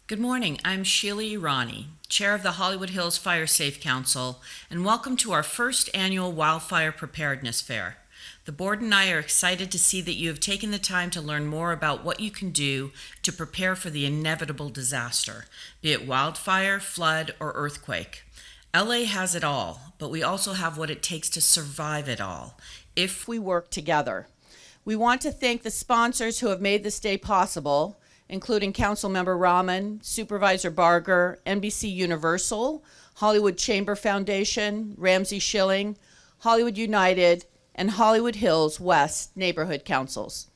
Good morning. I'm Sheila Irani, Chair of the Hollywood Hills Fire Safe Council, and welcome to our first annual Wildfire Preparedness Fair. The board and I are excited to see that you have taken the time to learn more about what you can do to prepare for the inevitable disaster, be it wildfire, flood, or earthquake. LA has it all, but we also have what it takes to survive it all if we work together. We want to thank the sponsors who have made this day possible, including Councilmember Raman, Supervisor Barger, NBC Universal, Hollywood Chamber Foundation, Ramsey Schilling, Hollywood United, and Hollywood Hills West Neighborhood Councils.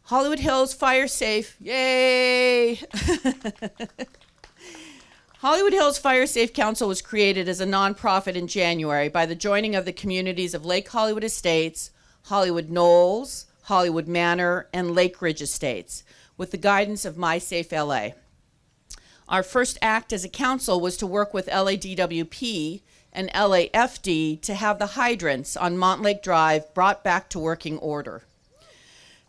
Hollywood Hills Fire Safe, yay! Hollywood Hills Fire Safe Council was created as a nonprofit in January by the joining of the communities of Lake Hollywood Estates, Hollywood Knolls, Hollywood Manor, and Lake Ridge Estates, with the guidance of My Safe LA. Our first act as a council was to work with L.A.D and L.A.F.D to have the hydrants on Montlake Drive brought back to working order.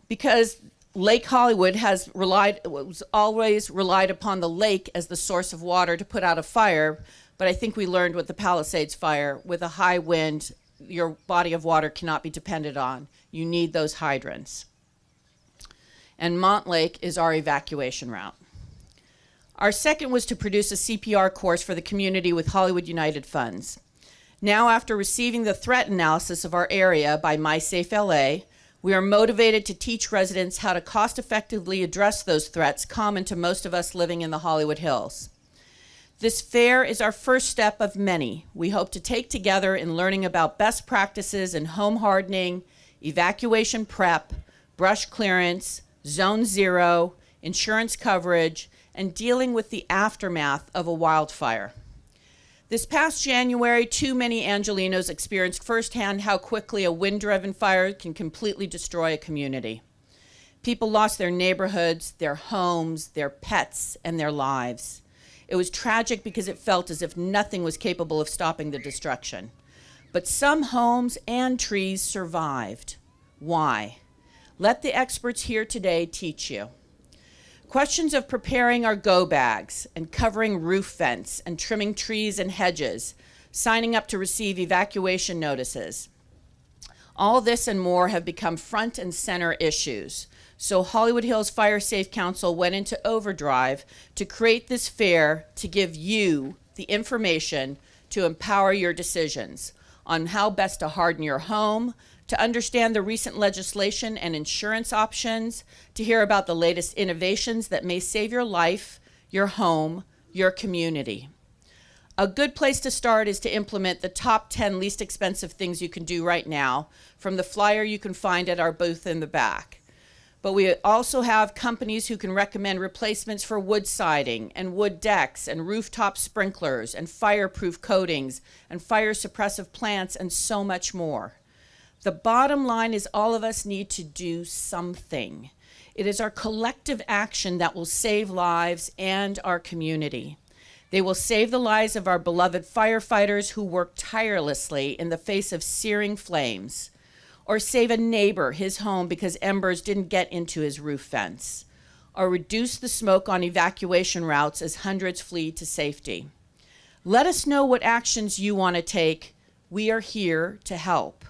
Because Lake Hollywood was always relied upon the lake as the source of water to put out a fire, but I think we learned with the Palisades fire, with a high wind, your body of water cannot be depended on. You need those hydrants. And Montlake is our evacuation route. Our second was to produce a CPR course for the community with Hollywood United funds. Now, after receiving the threat analysis of our area by My Safe LA, we are motivated to teach residents how to cost-effectively address those threats common to most of us living in the Hollywood Hills. This fair is our first step of many we hope to take together in learning about best practices in home hardening, evacuation prep, brush clearance, Zone Zero, insurance coverage, and dealing with the aftermath of a wildfire. This past January, too many Angelenos experienced firsthand how quickly a wind-driven fire can completely destroy a community. People lost their neighborhoods, their homes, their pets, and their lives. It was tragic because it felt as if nothing was capable of stopping the destruction. But some homes and trees survived. Why? Let the experts here today teach you. Questions of preparing our go bags and covering roof vents and trimming trees and hedges, signing up to receive evacuation notices. All this and more have become front and center issues. So Hollywood Hills Fire Safe Council went into overdrive to create this fair to give you the information to empower your decisions on how best to harden your home, to understand the recent legislation and insurance options, to hear about the latest innovations that may save your life, your home, your community. A good place to start is to implement the top 10 least expensive things you can do right now from the flyer you can find at our booth in the back. But we also have companies who can recommend replacements for wood siding and wood decks and rooftop sprinklers and fireproof coatings and fire suppressive plants and so much more. The bottom line is all of us need to do something. It is our collective action that will save lives and our community. They will save the lives of our beloved firefighters who work tirelessly in the face of searing flames, or save a neighbor his home because embers didn't get into his roof fence, or reduce the smoke on evacuation routes as hundreds flee to safety. Let us know what actions you want to take. We are here to help.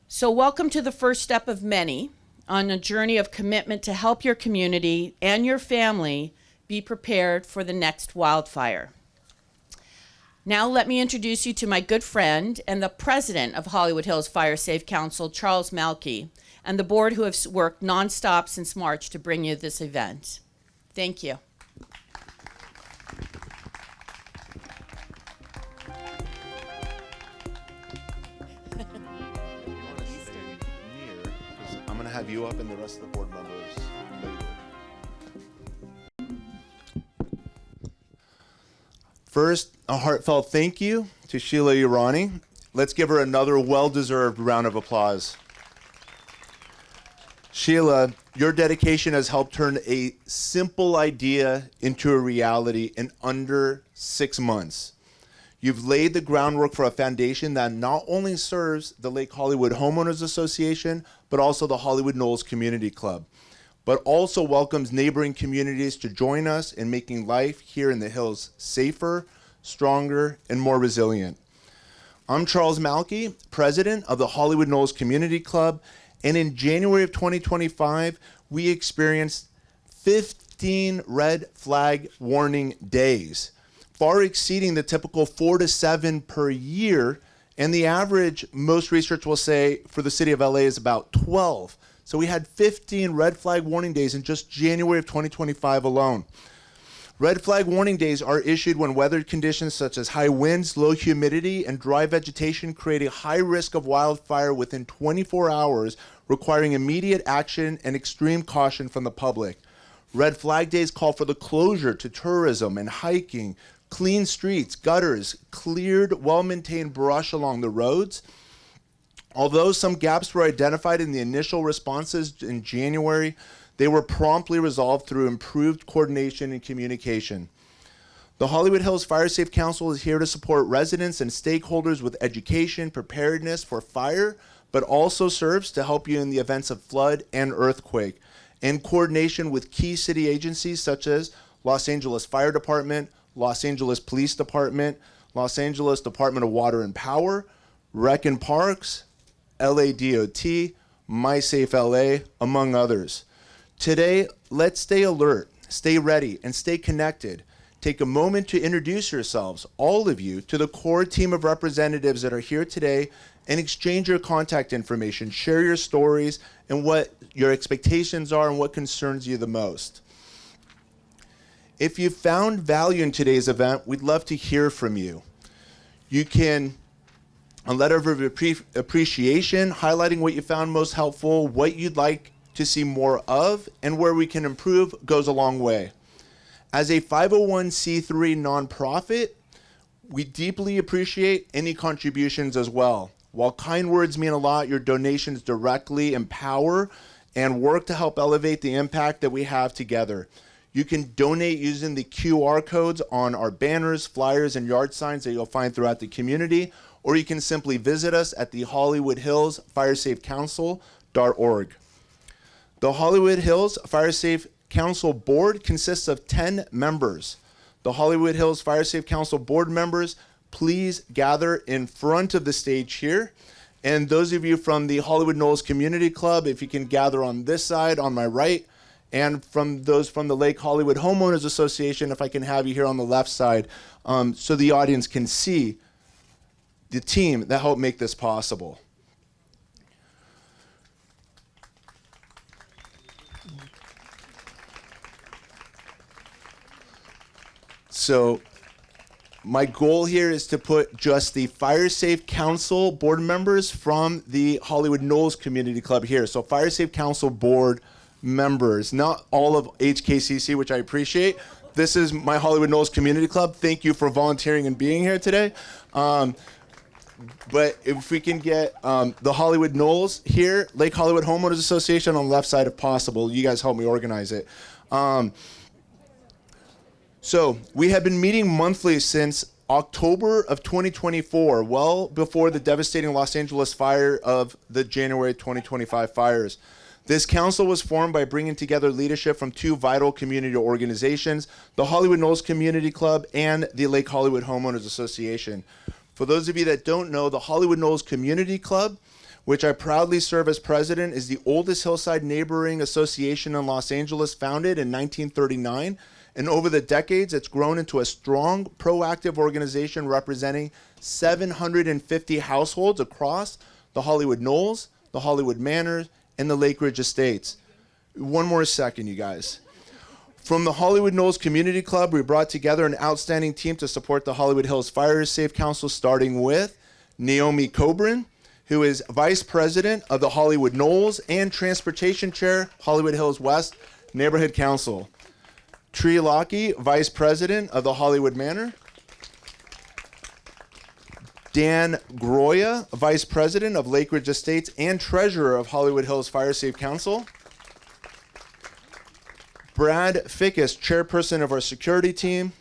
So welcome to the first step of many on a journey of commitment to help your community and your family be prepared for the next wildfire. Now let me introduce you to my good friend and the president of Hollywood Hills Fire Safe Council, Charles Malki, and the board who have worked nonstop since March to bring you this event. Thank you. I'm going to have you up and the rest of the board members later. First, a heartfelt thank you to Sheila Irani. Let's give her another well-deserved round of applause. Sheila, your dedication has helped turn a simple idea into a reality in under 6 months. You've laid the groundwork for a foundation that not only serves the Lake Hollywood Homeowners Association, but also the Hollywood Knolls Community Club. but also welcomes neighboring communities to join us in making life here in the hills safer, stronger, and more resilient. I'm Charles Malki, president of the Hollywood Knolls Community Club, and in January of 2025, we experienced 15 red flag warning days, far exceeding the typical 4 to 7 per year, and the average, most research will say, for the city of LA is about 12. So we had 15 red flag warning days in just January of 2025 alone. Red flag warning days are issued when weather conditions such as high winds, low humidity, and dry vegetation create a high risk of wildfire within 24 hours, requiring immediate action and extreme caution from the public. Red flag days call for the closure to tourism and hiking, clean streets, gutters, cleared, well-maintained brush along the roads. Although some gaps were identified in the initial responses in January, they were promptly resolved through improved coordination and communication. The Hollywood Hills Fire Safe Council is here to support residents and stakeholders with education, preparedness for fire, but also serves to help you in the events of flood and earthquake, in coordination with key city agencies such as Los Angeles Fire Department, Los Angeles Police Department, Los Angeles Department of Water and Power, Rec and Parks, L.A.D, My Safe LA, among others. Today, let's stay alert, stay ready, and stay connected. Take a moment to introduce yourselves, all of you, to the core team of representatives that are here today and exchange your contact information, share your stories and what your expectations are and what concerns you the most. If you found value in today's event, we'd love to hear from you. You can a letter of appreciation highlighting what you found most helpful, what you'd like to see more of, and where we can improve goes a long way. As a 501c3 nonprofit, we deeply appreciate any contributions as well. While kind words mean a lot, your donations directly empower and work to help elevate the impact that we have together. You can donate using the QR codes on our banners, flyers, and yard signs that you'll find throughout the community, or you can simply visit us at the Hollywood Hills FireSafeCouncil.org. The Hollywood Hills Fire Safe Council Board consists of 10 members. The Hollywood Hills Fire Safe Council Board members, please gather in front of the stage here. And those of you from the Hollywood Knolls Community Club, if you can gather on this side, on my right, and from those from the Lake Hollywood Homeowners Association, if I can have you here on the left side, so the audience can see the team that helped make this possible. So my goal here is to put just the Fire Safe Council board members from the Hollywood Knolls Community Club here. So Fire Safe Council board members, not all of HKCC, which I appreciate. This is my Hollywood Knolls Community Club. Thank you for volunteering and being here today. But if we can get the Hollywood Knolls here, Lake Hollywood Homeowners Association on the left side if possible. You guys help me organize it. So we have been meeting monthly since October of 2024, well before the devastating Los Angeles fire of the January 2025 fires. This council was formed by bringing together leadership from two vital community organizations, the Hollywood Knolls Community Club and the Lake Hollywood Homeowners Association. For those of you that don't know, the Hollywood Knolls Community Club, which I proudly serve as president, is the oldest hillside neighboring association in Los Angeles, founded in 1939. And over the decades, it's grown into a strong, proactive organization representing 750 households across the Hollywood Knolls, the Hollywood Manors, and the Lake Ridge Estates. One more second, you guys. From the Hollywood Knolls Community Club, we brought together an outstanding team to support the Hollywood Hills Fire Safe Council, starting with Naomi Cobran, who is Vice President of the Hollywood Knolls and Transportation Chair, Hollywood Hills West Neighborhood Council. Tree Lockey, Vice President of the Hollywood Manor. Dan Groya, Vice President of Lake Ridge Estates and Treasurer of Hollywood Hills Fire Safe Council. Brad Fickus, Chairperson of our security team.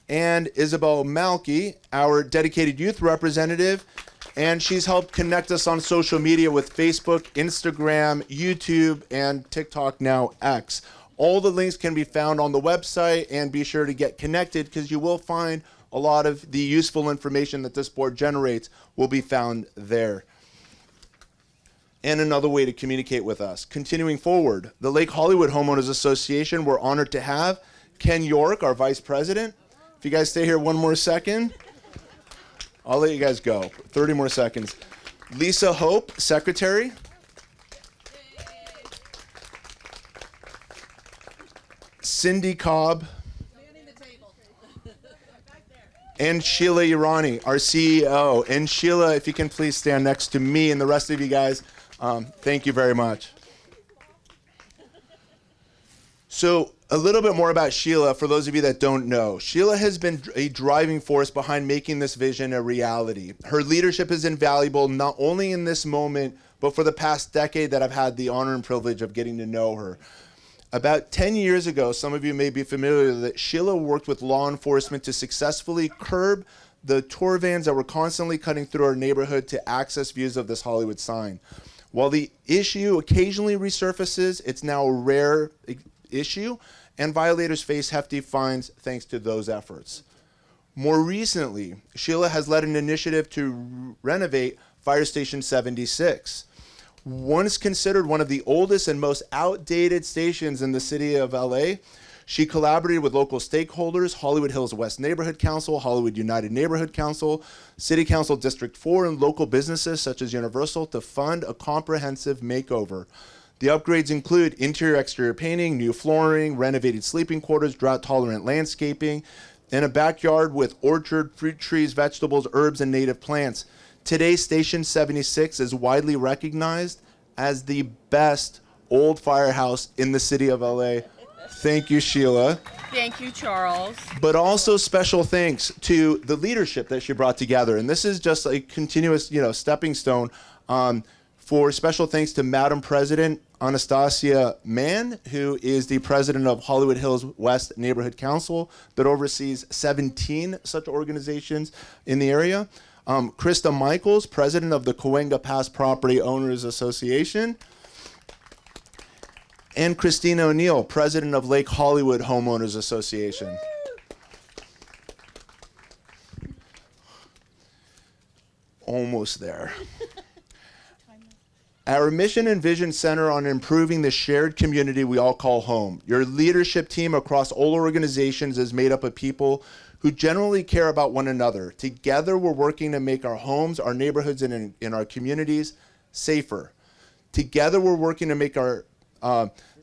And Isabel Malki, our dedicated youth representative And she's helped connect us on social media with Facebook, Instagram, YouTube, and TikTok, now X. All the links can be found on the website, and be sure to get connected because you will find a lot of the useful information that this board generates will be found there. And another way to communicate with us. Continuing forward, the Lake Hollywood Homeowners Association, we're honored to have Ken York, our vice president. If you guys stay here one more second, I'll let you guys go. 30 more seconds. Lisa Hope, secretary. Cindy Cobb. And Sheila Irani, our CEO. And Sheila, if you can please stand next to me and the rest of you guys. Thank you very much. So a little bit more about Sheila, for those of you that don't know. Sheila has been a driving force behind making this vision a reality. Her leadership is invaluable, not only in this moment, but for the past decade that I've had the honor and privilege of getting to know her. About 10 years ago, some of you may be familiar that Sheila worked with law enforcement to successfully curb the tour vans that were constantly cutting through our neighborhood to access views of this Hollywood sign. While the issue occasionally resurfaces, it's now a rare issue, and violators face hefty fines thanks to those efforts. More recently, Sheila has led an initiative to renovate Fire Station 76. Once considered one of the oldest and most outdated stations in the city of LA, she collaborated with local stakeholders, Hollywood Hills West Neighborhood Council, Hollywood United Neighborhood Council, City Council District 4, and local businesses such as Universal to fund a comprehensive makeover. The upgrades include interior-exterior painting, new flooring, renovated sleeping quarters, drought-tolerant landscaping, and a backyard with orchard, fruit trees, vegetables, herbs, and native plants. Today, Station 76 is widely recognized as the best old firehouse in the city of LA. Thank you, Sheila. Thank you, Charles. But also special thanks to the leadership that she brought together. And this is just a continuous, stepping stone. For special thanks to Madam President Anastasia Mann, who is the president of Hollywood Hills West Neighborhood Council that oversees 17 such organizations in the area. Krista Michaels, president of the Cahuenga Pass Property Owners Association. And Christina O'Neill, president of Lake Hollywood Homeowners Association. Almost there. Our mission and vision center on improving the shared community we all call home. Your leadership team across all organizations is made up of people who generally care about one another. Together, we're working to make our homes, our neighborhoods, and in our communities safer. Together, we're working to make our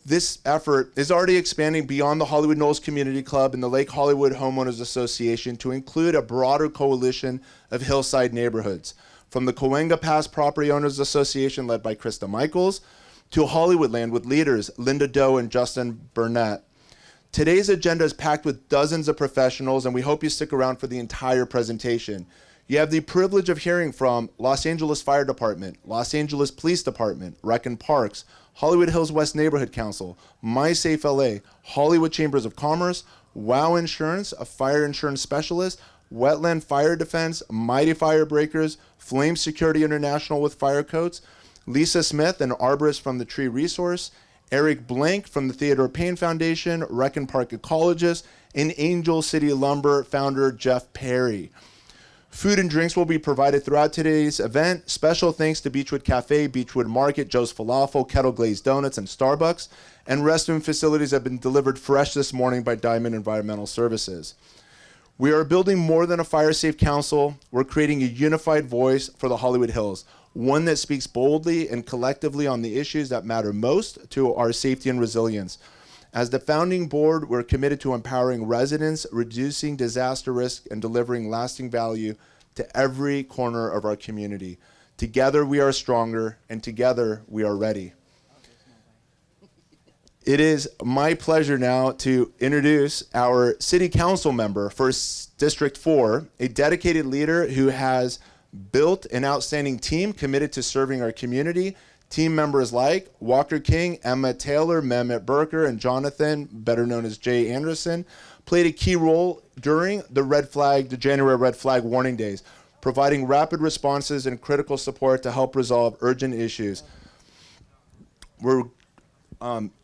this effort is already expanding beyond the Hollywood Knolls Community Club and the Lake Hollywood Homeowners Association to include a broader coalition of hillside neighborhoods. From the Cahuenga Pass Property Owners Association, led by Krista Michaels, to Hollywoodland with leaders Linda Doe and Justin Burnett. Today's agenda is packed with dozens of professionals, and we hope you stick around for the entire presentation. You have the privilege of hearing from Los Angeles Fire Department, Los Angeles Police Department, Rec and Parks, Hollywood Hills West Neighborhood Council, My Safe LA, Hollywood Chambers of Commerce, WOW Insurance, a fire insurance specialist, Wetland Fire Defense, Mighty Fire Breakers, Flame Security International with Fire Coats, Lisa Smith, an arborist from the Tree Resource, Eric Blank from the Theodore Payne Foundation, Rec and Park ecologist, and Angel City Lumber founder Jeff Perry. Food and drinks will be provided throughout today's event. Special thanks to Beechwood Cafe, Beechwood Market, Joe's Falafel, Kettle Glazed Donuts, and Starbucks. And restroom facilities have been delivered fresh this morning by Diamond Environmental Services. We are building more than a fire-safe council. We're creating a unified voice for the Hollywood Hills, one that speaks boldly and collectively on the issues that matter most to our safety and resilience. As the founding board, we're committed to empowering residents, reducing disaster risk, and delivering lasting value to every corner of our community. Together we are stronger, and together we are ready. It is my pleasure now to introduce our city council member for District 4, a dedicated leader who has built an outstanding team committed to serving our community. Team members like Walker King, Emma Taylor, Mehmet Berker, and Jonathan, better known as Jay Anderson, played a key role during the January Red Flag warning days. providing rapid responses and critical support to help resolve urgent issues. We're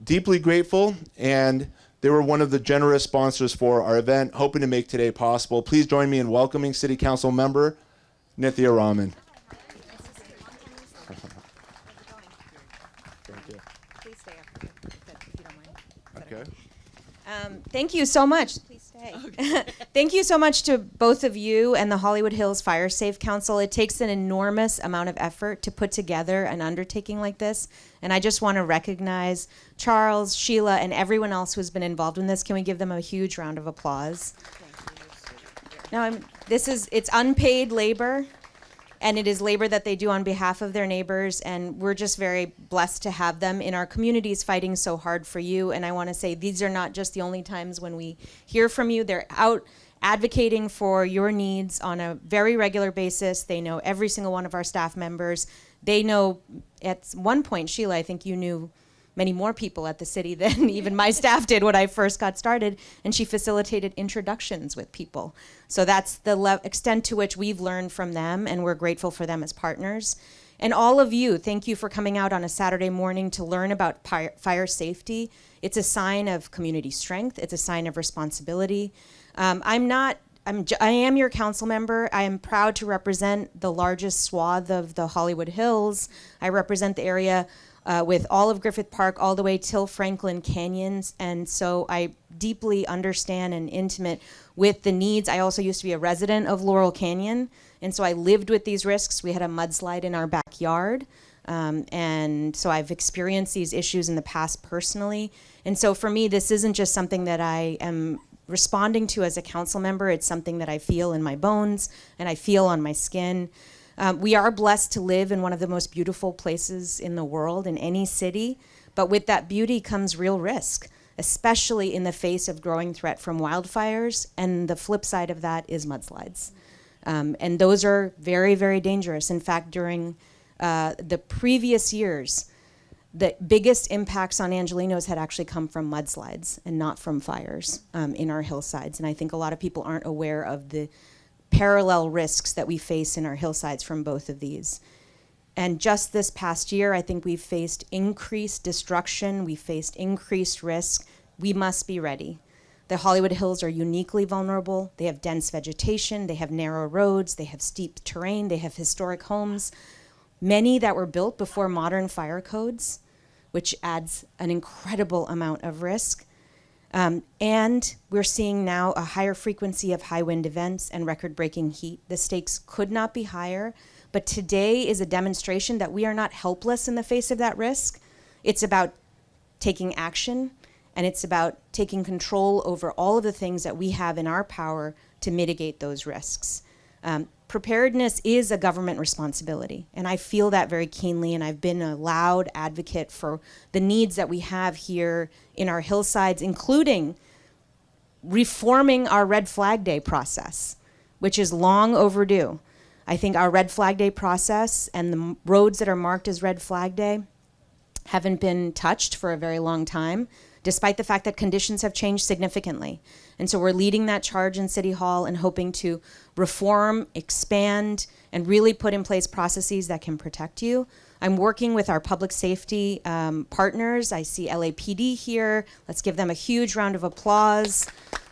deeply grateful, and they were one of the generous sponsors for our event, hoping to make today possible. Please join me in welcoming City Council member Nithya Raman. Please stay after, if you don't mind. Okay. Thank you so much. Please stay. Okay. Thank you so much to both of you and the Hollywood Hills Fire Safe Council. It takes an enormous amount of effort to put together an undertaking like this. And I just want to recognize Charles, Sheila, and everyone else who's been involved in this. Can we give them a huge round of applause? Now, it's unpaid labor. And it is labor that they do on behalf of their neighbors, and we're just very blessed to have them in our communities fighting so hard for you. And I want to say these are not just the only times when we hear from you. They're out advocating for your needs on a very regular basis. They know every single one of our staff members. They know at one point, Sheila, I think you knew many more people at the city than even my staff did when I first got started, and she facilitated introductions with people. So that's the extent to which we've learned from them, and we're grateful for them as partners. And all of you, thank you for coming out on a Saturday morning to learn about fire safety. It's a sign of community strength. It's a sign of responsibility. I am your council member. I am proud to represent the largest swath of the Hollywood Hills. I represent the area with all of Griffith Park all the way till Franklin Canyons, and so I deeply understand and intimate with the needs. I also used to be a resident of Laurel Canyon, and so I lived with these risks. We had a mudslide in our backyard, and so I've experienced these issues in the past personally. And so for me, this isn't just something that I am responding to as a council member. It's something that I feel in my bones and I feel on my skin. We are blessed to live in one of the most beautiful places in the world, in any city, but with that beauty comes real risk, especially in the face of growing threat from wildfires, and the flip side of that is mudslides. And those are very, very dangerous. In fact, during the previous years, the biggest impacts on Angelenos had actually come from mudslides and not from fires in our hillsides. And I think a lot of people aren't aware of the parallel risks that we face in our hillsides from both of these. And just this past year, I think we've faced increased destruction, we faced increased risk. We must be ready. The Hollywood Hills are uniquely vulnerable. They have dense vegetation, they have narrow roads, they have steep terrain, they have historic homes, many that were built before modern fire codes, which adds an incredible amount of risk. And we're seeing now a higher frequency of high wind events and record-breaking heat. The stakes could not be higher, but today is a demonstration that we are not helpless in the face of that risk. It's about taking action, and it's about taking control over all of the things that we have in our power to mitigate those risks. Preparedness is a government responsibility, and I feel that very keenly, and I've been a loud advocate for the needs that we have here in our hillsides, including reforming our Red Flag Day process, which is long overdue. I think our Red Flag Day process and the roads that are marked as Red Flag Day haven't been touched for a very long time, despite the fact that conditions have changed significantly. And so we're leading that charge in City Hall and hoping to reform, expand, and really put in place processes that can protect you. I'm working with our public safety partners. I see L.A.P.D here. Let's give them a huge round of applause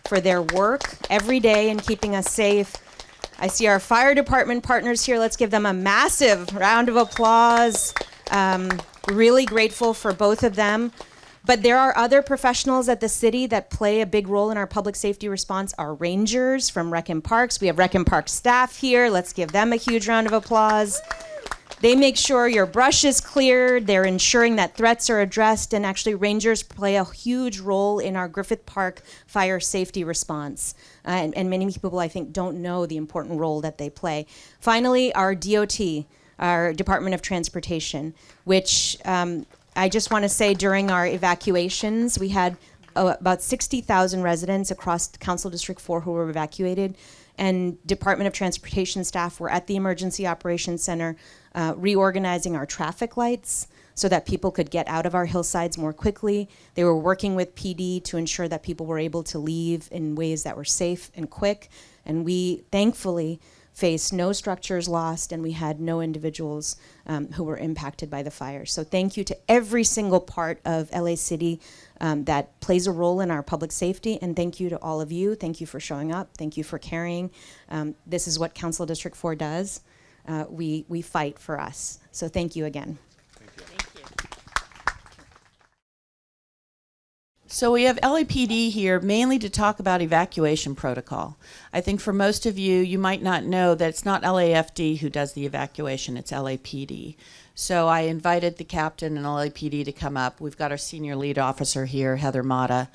for their work every day in keeping us safe. I see our fire department partners here. Let's give them a massive round of applause. Really grateful for both of them. But there are other professionals at the city that play a big role in our public safety response. Our rangers from Rec and Parks. We have Rec and Park staff here. Let's give them a huge round of applause. They make sure your brush is cleared. They're ensuring that threats are addressed. And actually, rangers play a huge role in our Griffith Park fire safety response. And many people, I think, don't know the important role that they play. Finally, our DOT, our Department of Transportation, which I just want to say during our evacuations, we had about 60,000 residents across Council District 4 who were evacuated, and Department of Transportation staff were at the Emergency Operations Center reorganizing our traffic lights so that people could get out of our hillsides more quickly. They were working with PD to ensure that people were able to leave in ways that were safe and quick, and we, thankfully, faced no structures lost, and we had no individuals who were impacted by the fire. So thank you to every single part of LA City that plays a role in our public safety, and thank you to all of you. Thank you for showing up. Thank you for caring. This is what Council District 4 does. We fight for us. So thank you again. So we have L.A.P.D here mainly to talk about evacuation protocol. I think for most of you, you might not know that it's not L.A.F.D who does the evacuation, it's L.A.P.D. So I invited the captain and L.A.P.D to come up. We've got our senior lead officer here, Heather Mata,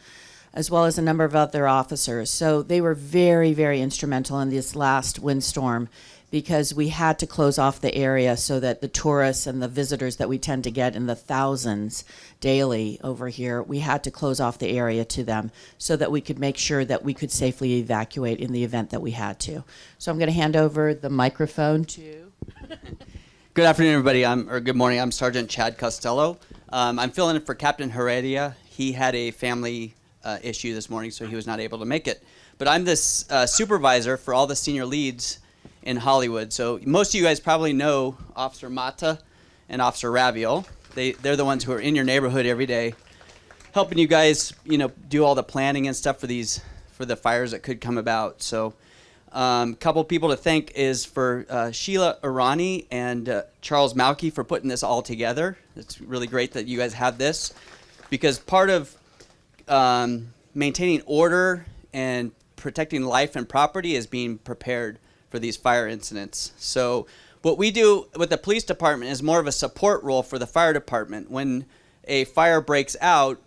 as well as a number of other officers. So they were very, very instrumental in this last windstorm, because we had to close off the area so that the tourists and the visitors that we tend to get in the thousands daily over here, we had to close off the area to them so that we could make sure that we could safely evacuate in the event that we had to. So I'm going to hand over the microphone to... Good afternoon, everybody. Or good morning. I'm Sergeant Chad Costello. I'm filling in for Captain Heredia. He had a family issue this morning, so he was not able to make it. But I'm this supervisor for all the senior leads in Hollywood. So most of you guys probably know Officer Mata and Officer Raviol. They're the ones who are in your neighborhood every day, helping you guys, do all the planning and stuff for the fires that could come about. So a couple people to thank is for Sheila, Irani, and Charles Malki for putting this all together. It's really great that you guys have this, because part of maintaining order and protecting life and property is being prepared for these fire incidents. So what we do with the police department is more of a support role for the fire department. When a fire breaks out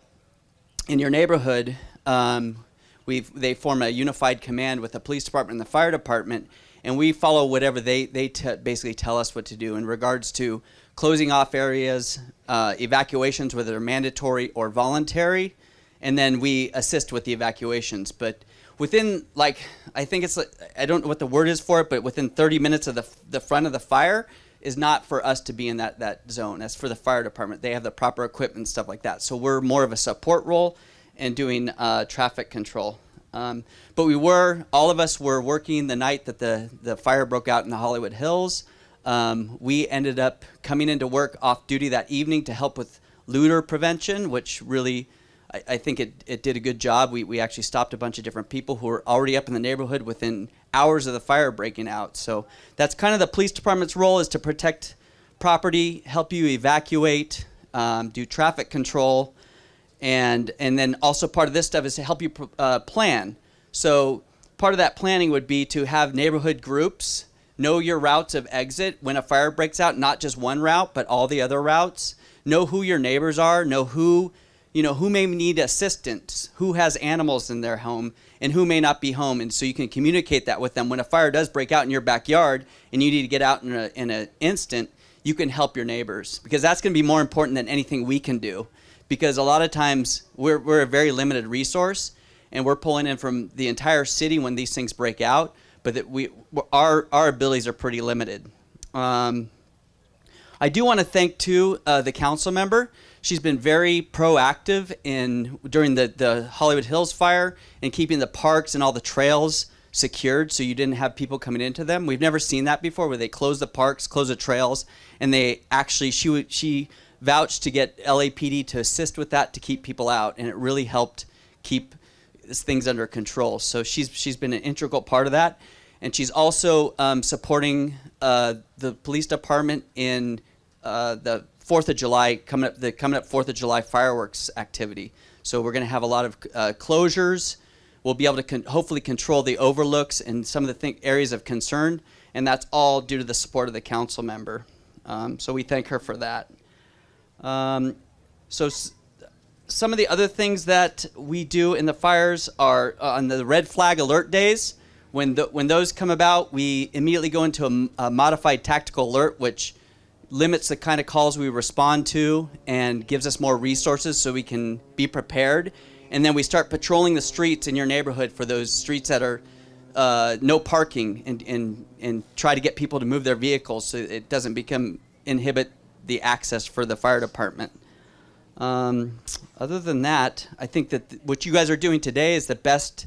in your neighborhood, they form a unified command with the police department and the fire department, and we follow whatever they basically tell us what to do in regards to closing off areas, evacuations, whether they're mandatory or voluntary, and then we assist with the evacuations. But within, I think it's, I don't know what the word is for it, but within 30 minutes of the front of the fire is not for us to be in that zone. That's for the fire department. They have the proper equipment and stuff like that. So we're more of a support role and doing traffic control. But all of us were working the night that the fire broke out in the Hollywood Hills. We ended up coming into work off duty that evening to help with looter prevention, which really, I think it did a good job. We actually stopped a bunch of different people who were already up in the neighborhood within hours of the fire breaking out. So that's kind of the police department's role, is to protect property, help you evacuate, do traffic control, and then also part of this stuff is to help you plan. So part of that planning would be to have neighborhood groups know your routes of exit when a fire breaks out, not just one route, but all the other routes. Know who your neighbors are, know who may need assistance, who has animals in their home, and who may not be home. And so you can communicate that with them. When a fire does break out in your backyard and you need to get out in an instant, you can help your neighbors, because that's going to be more important than anything we can do. Because a lot of times we're a very limited resource, and we're pulling in from the entire city when these things break out, but that our abilities are pretty limited. I do want to thank, too, the council member. She's been very proactive during the Hollywood Hills fire and keeping the parks and all the trails secured so you didn't have people coming into them. We've never seen that before, where they close the parks, close the trails, and she vouched to get L.A.P.D to assist with that to keep people out, and it really helped keep things under control. So she's been an integral part of that, and she's also supporting the police department in the 4th of July, coming up 4th of July fireworks activity. So we're going to have a lot of closures. We'll be able to hopefully control the overlooks and some of the areas of concern, and that's all due to the support of the council member. So we thank her for that. Some of the other things that we do in the fires are on the red flag alert days. When those come about, we immediately go into a modified tactical alert, which limits the kind of calls we respond to and gives us more resources so we can be prepared. And then we start patrolling the streets in your neighborhood for those streets that are no parking, and try to get people to move their vehicles so it doesn't inhibit the access for the fire department. Other than that, I think that what you guys are doing today is the best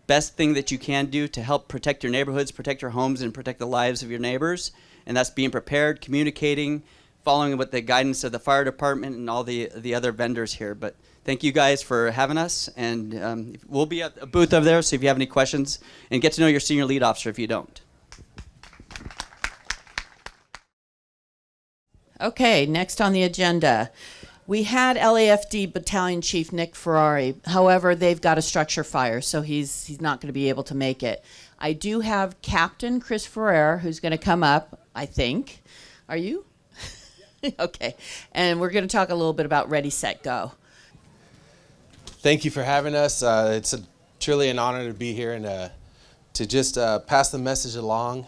best thing that you can do to help protect your neighborhoods, protect your homes, and protect the lives of your neighbors. And that's being prepared, communicating, following with the guidance of the fire department and all the other vendors here. But thank you guys for having us, and we'll be at a booth over there, so if you have any questions, and get to know your senior lead officer if you don't. Okay, next on the agenda. We had L.A.F.D Battalion Chief Nick Ferrari. However, they've got a structure fire, so he's not going to be able to make it. I do have Captain Chris Ferrer, who's going to come up, I think. Are you? Okay. And we're going to talk a little bit about Ready, Set, Go. Thank you for having us. It's truly an honor to be here and to just pass the message along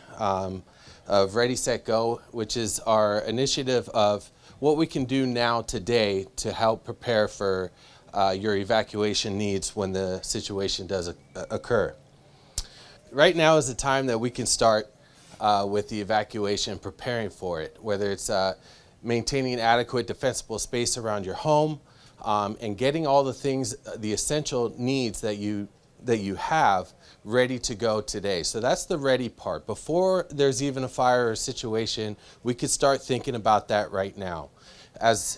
of Ready, Set, Go, which is our initiative of what we can do now today to help prepare for your evacuation needs when the situation does occur. Right now is the time that we can start with the evacuation, preparing for it, whether it's maintaining adequate defensible space around your home, and getting all the things, the essential needs that you have ready to go today. So that's the ready part. Before there's even a fire or situation, we could start thinking about that right now. As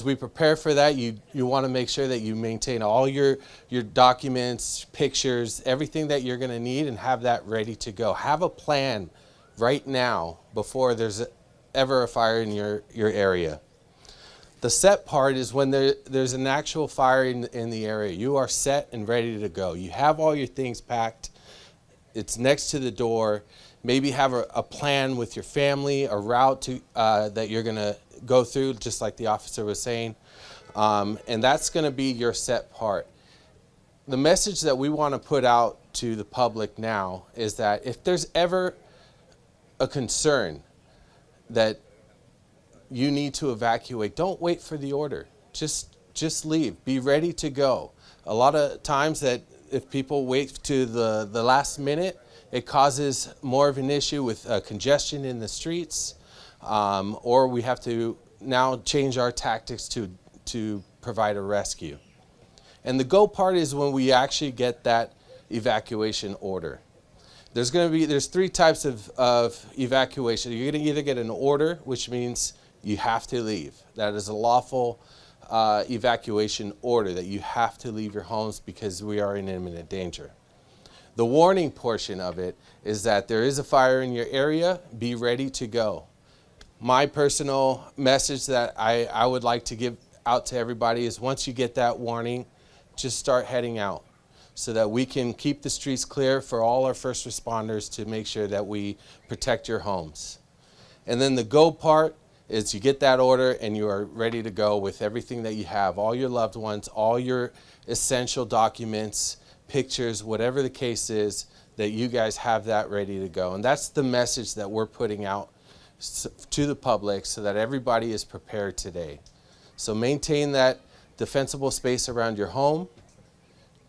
we prepare for that, you want to make sure that you maintain all your documents, pictures, everything that you're going to need, and have that ready to go. Have a plan right now before there's ever a fire in your area. The set part is when there's an actual fire in the area. You are set and ready to go. You have all your things packed. It's next to the door. Maybe have a plan with your family, a route to that you're going to go through, just like the officer was saying. And that's going to be your set part. The message that we want to put out to the public now is that if there's ever a concern that you need to evacuate, don't wait for the order. Just leave. Be ready to go. A lot of times that if people wait to the last minute, it causes more of an issue with congestion in the streets, or we have to now change our tactics to provide a rescue. And the go part is when we actually get that evacuation order. There's three types of evacuation. You're going to either get an order, which means you have to leave. That is a lawful evacuation order, that you have to leave your homes because we are in imminent danger. The warning portion of it is that there is a fire in your area, be ready to go. My personal message that I would like to give out to everybody is once you get that warning, just start heading out so that we can keep the streets clear for all our first responders to make sure that we protect your homes. And then the go part is you get that order and you are ready to go with everything that you have, all your loved ones, all your essential documents, pictures, whatever the case is, that you guys have that ready to go. And that's the message that we're putting out to the public so that everybody is prepared today. So maintain that defensible space around your home.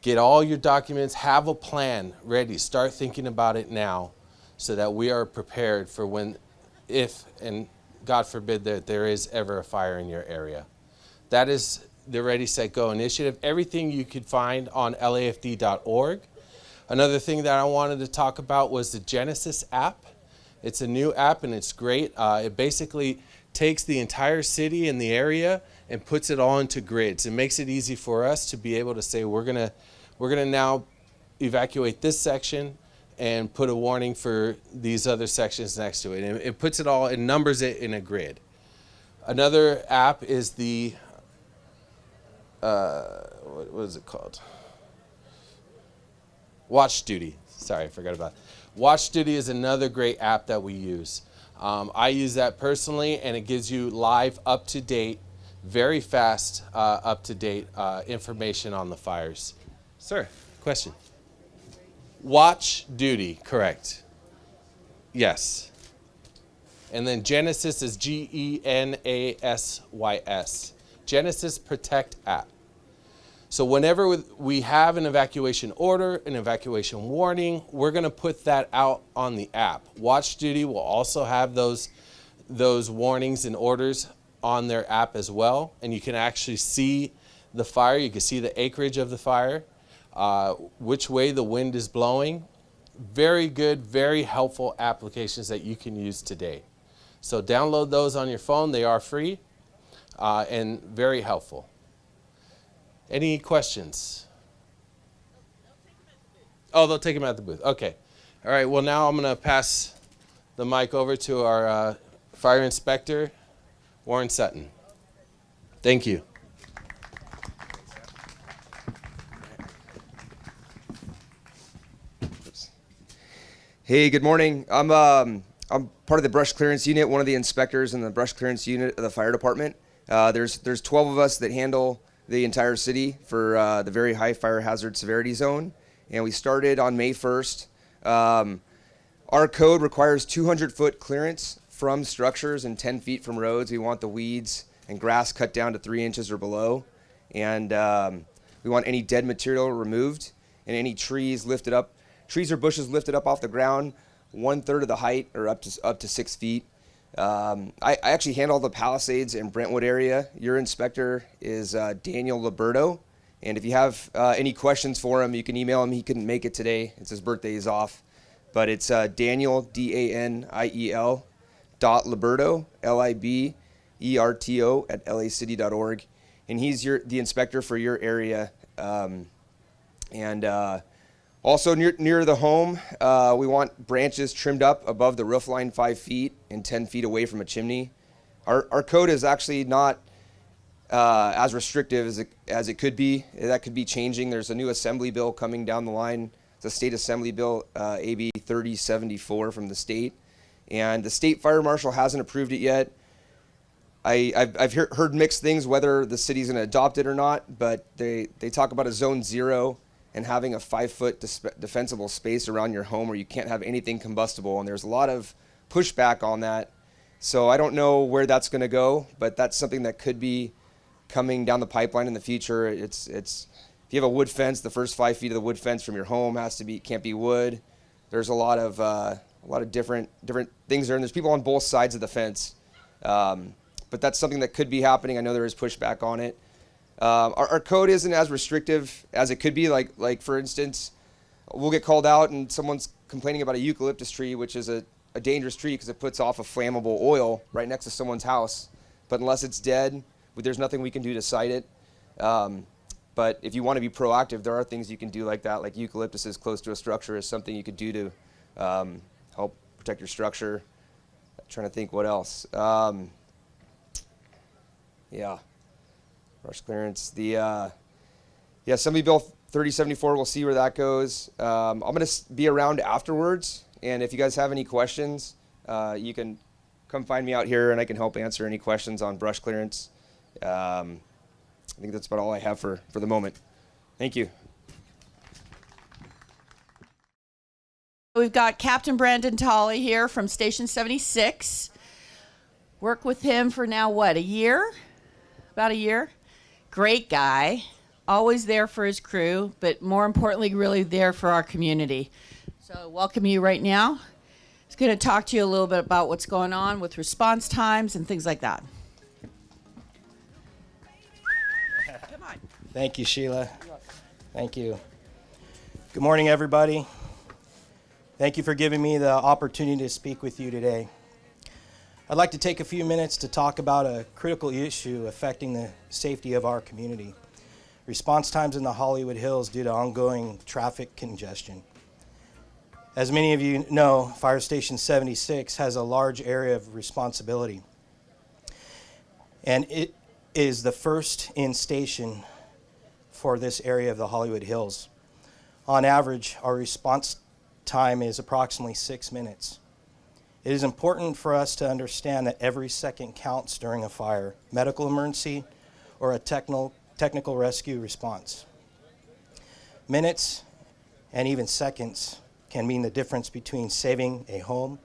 Get all your documents, have a plan ready. Start thinking about it now so that we are prepared for when, if, and God forbid that there is ever a fire in your area. That is the Ready, Set, Go initiative. Everything you could find on lafd.org. Another thing that I wanted to talk about was the Genesis app. It's a new app and it's great. It basically takes the entire city and the area and puts it all into grids. It makes it easy for us to be able to say we're gonna now evacuate this section and put a warning for these other sections next to it. And it puts it all, it numbers it in a grid. Another app is the, what is it called? Watch Duty. Sorry, I forgot about it. Watch Duty is another great app that we use. I use that personally, and it gives you live, up-to-date, very fast, up-to-date information on the fires. Sir, question? Watch Duty, correct. Yes. And then Genesis is Genassys. Genesis Protect app. So whenever we have an evacuation order, an evacuation warning, we're going to put that out on the app. Watch Duty will also have those warnings and orders on their app as well. And you can actually see the fire. You can see the acreage of the fire. which way the wind is blowing. Very good, very helpful applications that you can use today. So download those on your phone. They are free and very helpful. Any questions? Oh, they'll take them at the booth. Okay. All right. Well, now I'm going to pass the mic over to our fire inspector, Warren Sutton. Thank you. Hey, good morning. I'm part of the brush clearance unit, one of the inspectors in the brush clearance unit of the fire department. There's 12 of us that handle the entire city for the very high fire hazard severity zone, and we started on May 1st. Our code requires 200-foot clearance from structures and 10 feet from roads. We want the weeds and grass cut down to 3 inches or below, and we want any dead material removed and any trees lifted up. Trees or bushes lifted up off the ground 1/3 of the height or up to 6 feet. I actually handle the Palisades and Brentwood area. Your inspector is Daniel Liberto, and if you have any questions for him, you can email him. He couldn't make it today. It's his birthday. He's off, but it's Daniel DANIEL .Liberto LIBERTO at lacity.org, and he's the inspector for your area. Also near the home, we want branches trimmed up above the roof line 5 feet and 10 feet away from a chimney. Our code is actually not as restrictive as it could be. That could be changing. There's a new assembly bill coming down the line. It's a state assembly bill, AB 3074 from the state. And the state fire marshal hasn't approved it yet. I've heard mixed things whether the city's going to adopt it or not, but they talk about a zone 0 and having a 5-foot defensible space around your home where you can't have anything combustible, and there's a lot of pushback on that. So I don't know where that's going to go, but that's something that could be coming down the pipeline in the future. It's if you have a wood fence, the first 5 feet of the wood fence from your home can't be wood. There's a lot of different things there, and there's people on both sides of the fence. But that's something that could be happening. I know there is pushback on it. Our code isn't as restrictive as it could be. Like for instance, we'll get called out and someone's complaining about a eucalyptus tree, which is a dangerous tree because it puts off a flammable oil right next to someone's house. But unless it's dead, there's nothing we can do to cite it. But if you want to be proactive, there are things you can do like that, like eucalyptus is close to a structure is something you could do to help protect your structure. I'm trying to think what else. Yeah. Brush clearance. Assembly Bill 3074, we'll see where that goes. I'm going to be around afterwards, and if you guys have any questions, you can come find me out here, and I can help answer any questions on brush clearance. I think that's about all I have for the moment. Thank you. We've got Captain Brandon Taulli here from Station 76. Worked with him for now, what, a year? About a year? Great guy, always there for his crew, but more importantly, really there for our community. So welcome you right now. He's going to talk to you a little bit about what's going on with response times and things like that. Come on. Thank you, Sheila. Thank you. Good morning, everybody. Thank you for giving me the opportunity to speak with you today. I'd like to take a few minutes to talk about a critical issue affecting the safety of our community. Response times in the Hollywood Hills due to ongoing traffic congestion. As many of you know, Fire Station 76 has a large area of responsibility. And it is the first in station for this area of the Hollywood Hills. On average, our response time is approximately 6 minutes. It is important for us to understand that every second counts during a fire, medical emergency, or a technical rescue response. Minutes and even seconds can mean the difference between saving a home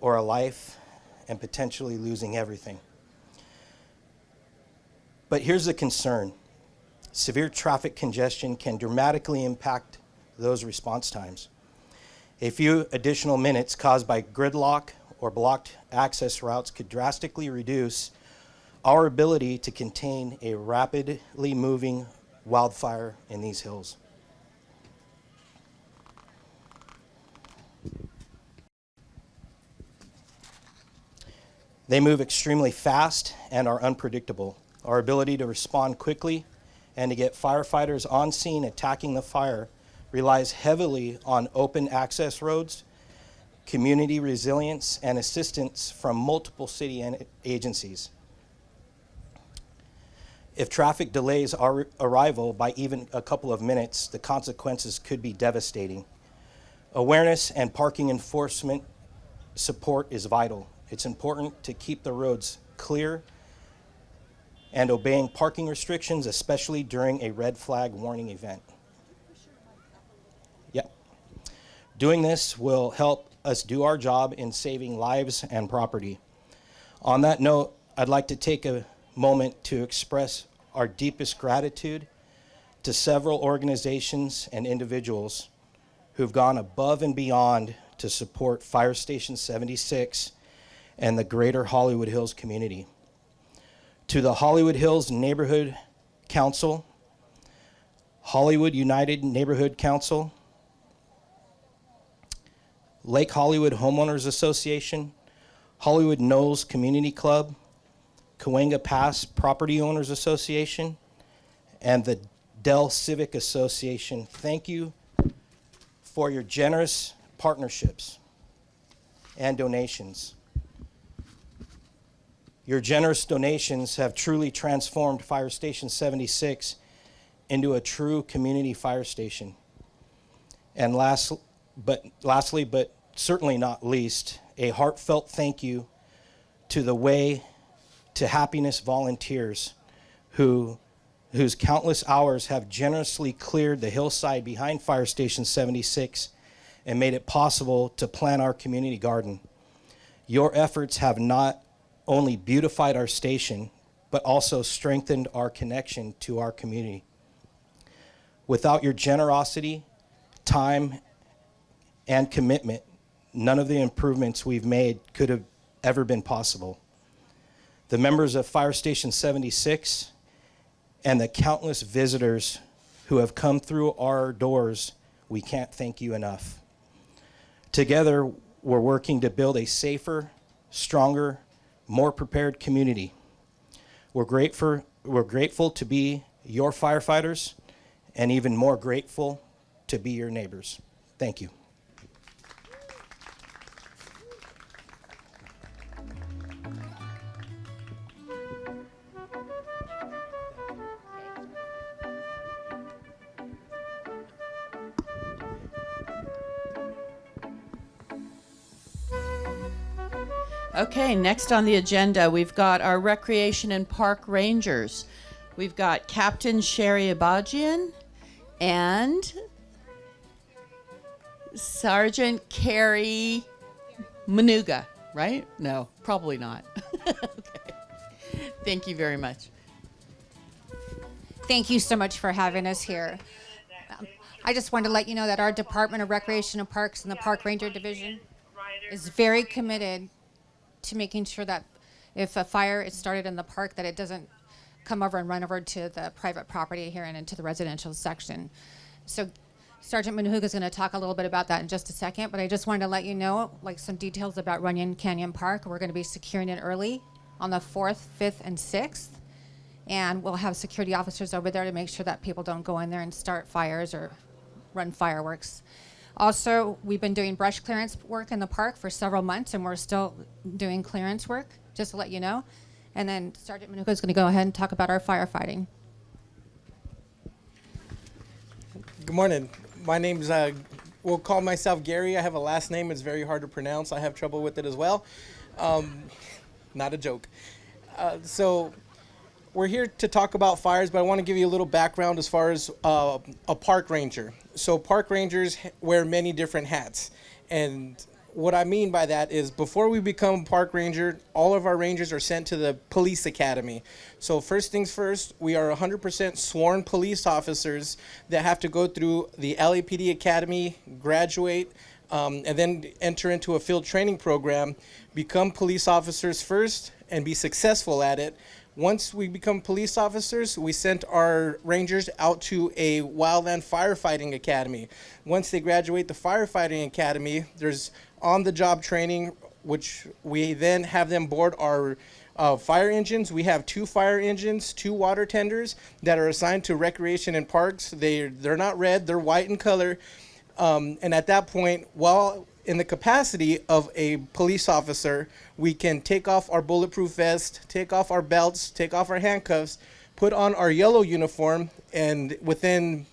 or a life and potentially losing everything. But here's the concern. Severe traffic congestion can dramatically impact those response times. A few additional minutes caused by gridlock or blocked access routes could drastically reduce our ability to contain a rapidly moving wildfire in these hills. They move extremely fast and are unpredictable. Our ability to respond quickly and to get firefighters on scene attacking the fire relies heavily on open access roads, community resilience, and assistance from multiple city agencies. If traffic delays our arrival by even a couple of minutes, the consequences could be devastating. Awareness and parking enforcement support is vital. It's important to keep the roads clear and obeying parking restrictions, especially during a red flag warning event. Yep. Doing this will help us do our job in saving lives and property. On that note, I'd like to take a moment to express our deepest gratitude to several organizations and individuals who've gone above and beyond to support Fire Station 76 and the greater Hollywood Hills community. To the Hollywood Hills Neighborhood Council, Hollywood United Neighborhood Council, Lake Hollywood Homeowners Association, Hollywood Knolls Community Club, Cahuenga Pass Property Owners Association, and the Dell Civic Association. Thank you for your generous partnerships and donations. Your generous donations have truly transformed Fire Station 76 into a true community fire station. And lastly, but certainly not least, a heartfelt thank you to the Way to Happiness volunteers whose countless hours have generously cleared the hillside behind Fire Station 76 and made it possible to plant our community garden. Your efforts have not only beautified our station, but also strengthened our connection to our community. Without your generosity, time, and commitment, none of the improvements we've made could have ever been possible. The members of Fire Station 76 and the countless visitors who have come through our doors, we can't thank you enough. Together, we're working to build a safer, stronger, more prepared community. We're grateful to be your firefighters, and even more grateful to be your neighbors. Thank you. Okay, next on the agenda, we've got our Recreation and Park Rangers. We've got Captain Sharie Abajian and Sergeant Carrie Manuga, right? No, probably not. Okay. Thank you very much. Thank you so much for having us here. I just wanted to let you know that our Department of Recreation and Parks and the Park Ranger Division is very committed to making sure that if a fire is started in the park, that it doesn't come over and run over to the private property here and into the residential section. So Sergeant Manuga is going to talk a little bit about that in just a second, but I just wanted to let you know, like, some details about Runyon Canyon Park. We're going to be securing it early on the 4th, 5th, and 6th, and we'll have security officers over there to make sure that people don't go in there and start fires or run fireworks. Also, we've been doing brush clearance work in the park for several months, and we're still doing clearance work, just to let you know. And then Sergeant Manuga is going to go ahead and talk about our firefighting. Good morning. My name's, we'll call myself Gary. I have a last name. It's very hard to pronounce. I have trouble with it as well. Not a joke. So we're here to talk about fires, but I want to give you a little background as far as a park ranger. So park rangers wear many different hats. And what I mean by that is before we become a park ranger, all of our rangers are sent to the police academy. So first things first, we are 100% sworn police officers that have to go through the L.A.P.D academy, graduate, and then enter into a field training program, become police officers first, and be successful at it. Once we become police officers, we sent our rangers out to a wildland firefighting academy. Once they graduate the firefighting academy, there's on-the-job training which we then have them board our fire engines. We have 2 fire engines, 2 water tenders that are assigned to recreation and parks. They're not red, they're white in color. And at that point, while in the capacity of a police officer, we can take off our bulletproof vest, take off our belts, take off our handcuffs, put on our yellow uniform, and within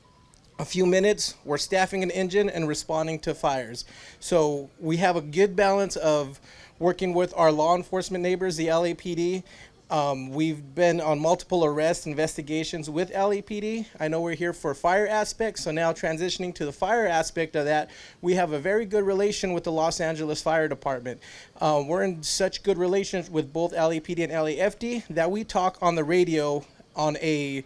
a few minutes, we're staffing an engine and responding to fires. So we have a good balance of working with our law enforcement neighbors, the L.A.P.D. We've been on multiple arrest investigations with L.A.P.D. I know we're here for fire aspects, so now transitioning to the fire aspect of that, we have a very good relation with the Los Angeles Fire Department. We're in such good relations with both L.A.P.D. and L.A.F.D. that we talk on the radio on a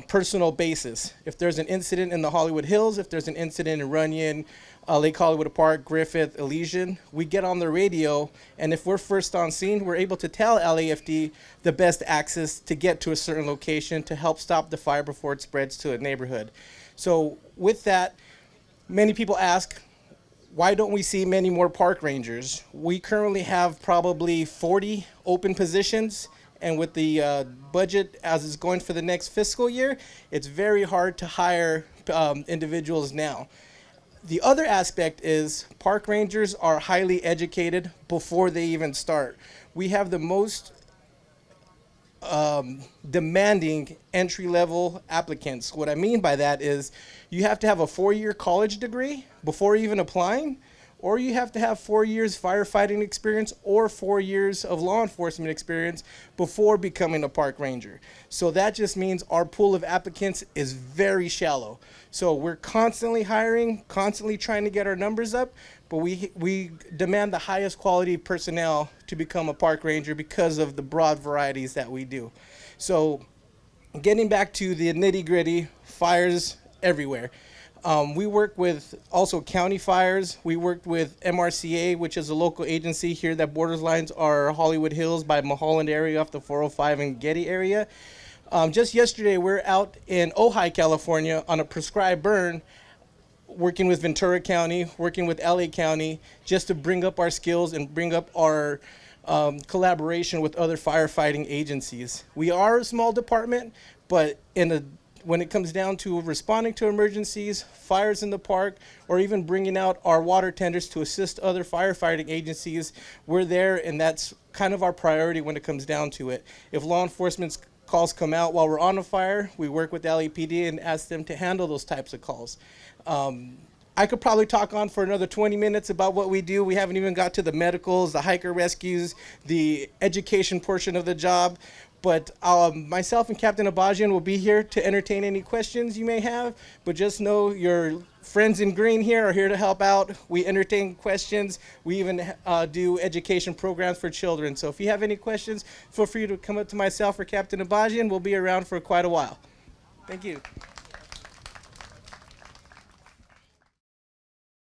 personal basis. If there's an incident in the Hollywood Hills, if there's an incident in Runyon, Lake Hollywood Park, Griffith, Elysian, we get on the radio, and if we're first on scene, we're able to tell LAFD the best access to get to a certain location to help stop the fire before it spreads to a neighborhood. So with that, many people ask, why don't we see many more park rangers? We currently have probably 40 open positions, and with the budget as it's going for the next fiscal year, it's very hard to hire individuals now. The other aspect is park rangers are highly educated before they even start. We have the most demanding entry-level applicants. What I mean by that is you have to have a 4-year college degree before even applying, or you have to have 4 years firefighting experience or 4 years of law enforcement experience before becoming a park ranger. So that just means our pool of applicants is very shallow. So we're constantly hiring, constantly trying to get our numbers up, but we demand the highest quality personnel to become a park ranger because of the broad varieties that we do. So getting back to the nitty-gritty, fires everywhere. We work with also county fires. We worked with MRCA, which is a local agency here that borderlines our Hollywood Hills by Mulholland area off the 405 and Getty area. Just yesterday, we're out in Ojai, California on a prescribed burn, working with Ventura County, working with LA County, just to bring up our skills and bring up our collaboration with other firefighting agencies. We are a small department, but when it comes down to responding to emergencies, fires in the park, or even bringing out our water tenders to assist other firefighting agencies, we're there, and that's kind of our priority when it comes down to it. If law enforcement's calls come out while we're on a fire, we work with L.A.P.D. and ask them to handle those types of calls. I could probably talk on for another 20 minutes about what we do. We haven't even got to the medicals, the hiker rescues, the education portion of the job. But myself and Captain Abajian will be here to entertain any questions you may have. But just know your friends in green here are here to help out. We entertain questions. We even do education programs for children. So if you have any questions, feel free to come up to myself or Captain Abajian. We'll be around for quite a while. Thank you.